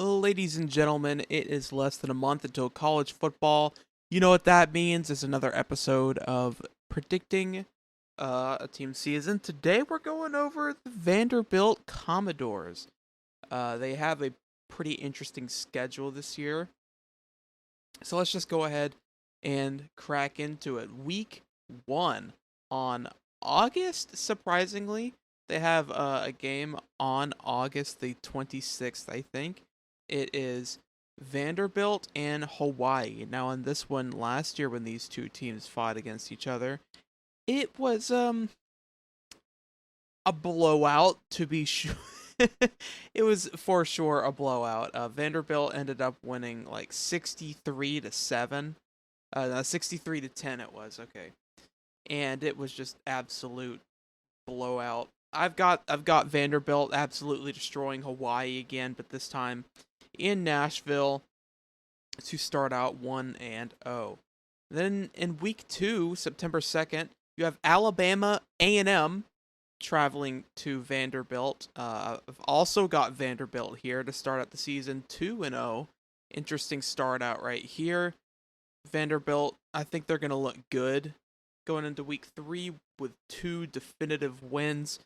Ladies and gentlemen, it is less than a month until college football. You know what that means. It's another episode of predicting a team season. Today we're going over the Vanderbilt Commodores. They have a pretty interesting schedule this year. So let's just go ahead and crack into it. Week 1 on August, surprisingly. They have a game on August the 26th, I think. It is Vanderbilt and Hawaii. Now, in this one last year, when these two teams fought against each other, it was a blowout, to be sure. It was for sure a blowout. Vanderbilt ended up winning like 63-7. 63-10 it was, okay. And it was just absolute blowout. I've got Vanderbilt absolutely destroying Hawaii again, but this time in Nashville to start out 1-0. Then in week 2, September 2nd, you have Alabama A&M traveling to Vanderbilt. I've also got Vanderbilt here to start out the season 2-0. Interesting start out right here. Vanderbilt, I think they're going to look good going into week 3 with 2 definitive wins.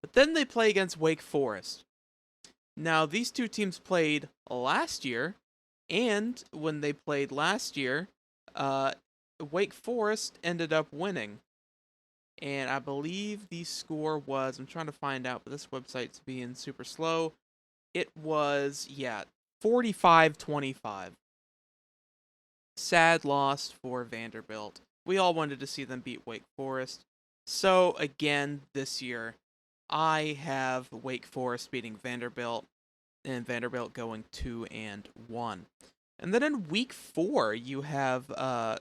But then they play against Wake Forest. Now, these two teams played last year, and when they played last year, Wake Forest ended up winning. And I believe the score was, I'm trying to find out, but this website's being super slow. It was, 45-25. Sad loss for Vanderbilt. We all wanted to see them beat Wake Forest. So, again, this year, I have Wake Forest beating Vanderbilt, and Vanderbilt going 2-1. And then in week 4, you have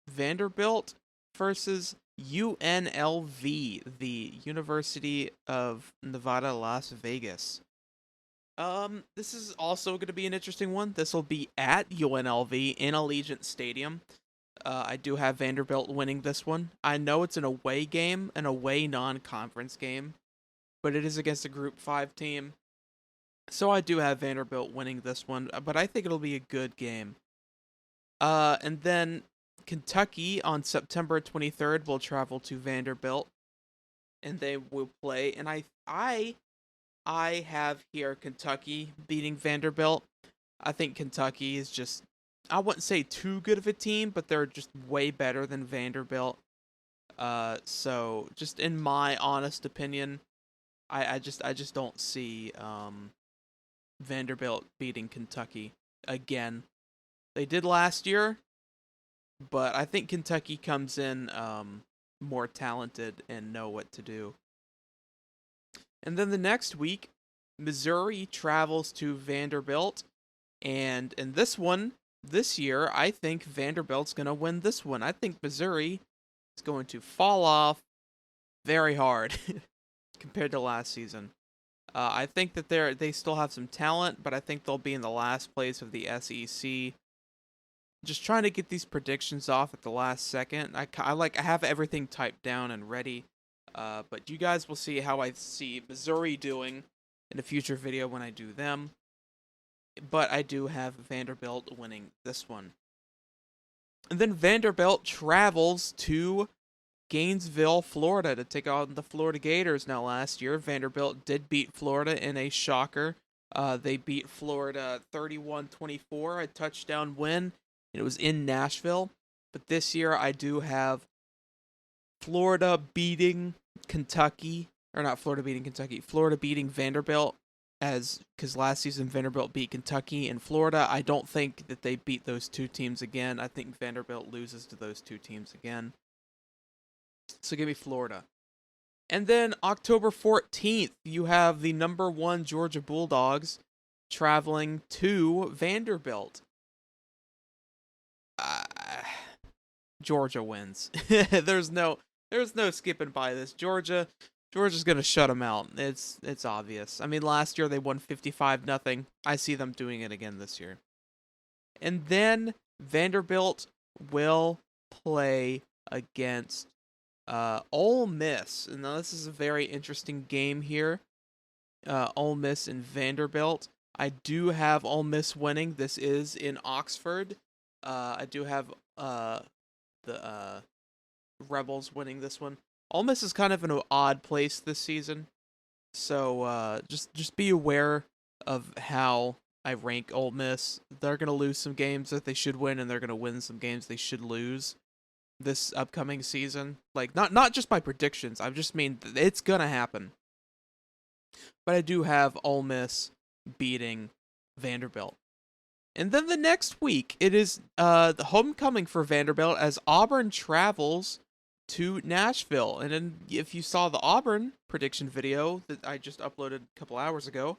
Vanderbilt versus UNLV, the University of Nevada, Las Vegas. This is also going to be an interesting one. This will be at UNLV in Allegiant Stadium. I do have Vanderbilt winning this one. I know it's an away game, an away non-conference game, but it is against a Group 5 team. So I do have Vanderbilt winning this one, but I think it'll be a good game. And then Kentucky on September 23rd will travel to Vanderbilt, and they will play. And I have here Kentucky beating Vanderbilt. I think Kentucky is just, I wouldn't say too good of a team, but they're just way better than Vanderbilt. So just in my honest opinion, I just don't see Vanderbilt beating Kentucky again. They did last year, but I think Kentucky comes in more talented and know what to do. And then the next week, Missouri travels to Vanderbilt, and in this one, this year, I think Vanderbilt's going to win this one. I think Missouri is going to fall off very hard compared to last season. I think that they still have some talent, but I think they'll be in the last place of the SEC. Just trying to get these predictions off at the last second. I have everything typed down and ready, but you guys will see how I see Missouri doing in a future video when I do them. But I do have Vanderbilt winning this one. And then Vanderbilt travels to Gainesville, Florida to take on the Florida Gators. Now, last year, Vanderbilt did beat Florida in a shocker. They beat Florida 31-24, a touchdown win. It was in Nashville. But this year, I do have Florida beating Kentucky. Or not Florida beating Kentucky. Florida beating Vanderbilt. Because last season, Vanderbilt beat Kentucky and Florida. I don't think that they beat those two teams again. I think Vanderbilt loses to those two teams again. So give me Florida. And then October 14th, you have the number 1 Georgia Bulldogs traveling to Vanderbilt. Georgia wins. There's no skipping by this. Georgia's gonna shut them out. It's obvious. I mean, last year they won 55-0. I see them doing it again this year. And then Vanderbilt will play against Ole Miss. And now this is a very interesting game here. Ole Miss and Vanderbilt. I do have Ole Miss winning. This is in Oxford. I do have the Rebels winning this one. Ole Miss is kind of in an odd place this season, so just be aware of how I rank Ole Miss. They're gonna lose some games that they should win, and they're gonna win some games they should lose this upcoming season. Like not just my predictions. I just mean it's gonna happen. But I do have Ole Miss beating Vanderbilt. And then the next week, it is the homecoming for Vanderbilt as Auburn travels to Nashville. And then if you saw the Auburn prediction video that I just uploaded a couple hours ago,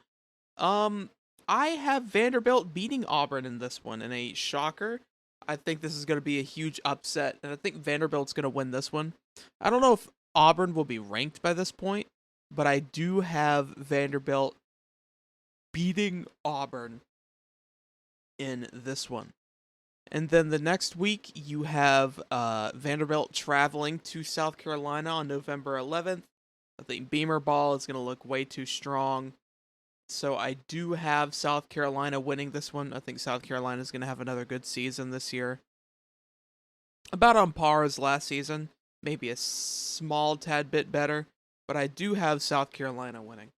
I have Vanderbilt beating Auburn in this one in a shocker. I think this is going to be a huge upset, and I think Vanderbilt's going to win this one. I don't know if Auburn will be ranked by this point, but I do have Vanderbilt beating Auburn in this one. And then the next week, you have Vanderbilt traveling to South Carolina on November 11th. I think Beamer Ball is going to look way too strong. So I do have South Carolina winning this one. I think South Carolina is going to have another good season this year. About on par as last season. Maybe a small tad bit better. But I do have South Carolina winning.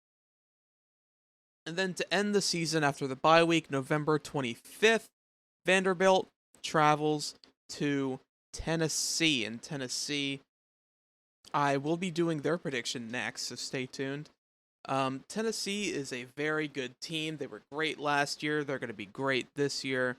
And then to end the season after the bye week, November 25th, Vanderbilt travels to Tennessee. In Tennessee, I will be doing their prediction next, so stay tuned. Tennessee is a very good team. They were great last year. They're going to be great this year.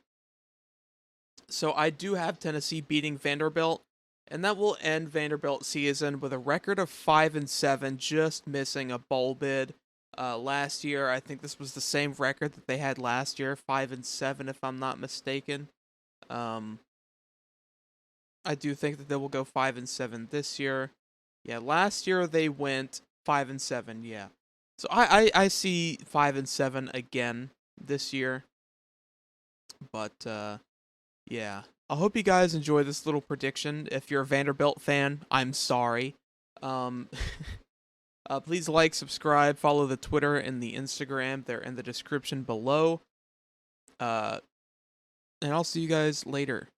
So I do have Tennessee beating Vanderbilt, and that will end Vanderbilt's season with a record of 5-7, just missing a bowl bid. Last year, I think this was the same record that they had last year, 5-7, if I'm not mistaken. I do think that they will go 5-7 this year. Yeah, last year they went 5-7. Yeah, so I see 5-7 again this year. But yeah, I hope you guys enjoy this little prediction. If you're a Vanderbilt fan, I'm sorry. Please like, subscribe, follow the Twitter and the Instagram. They're in the description below. And I'll see you guys later.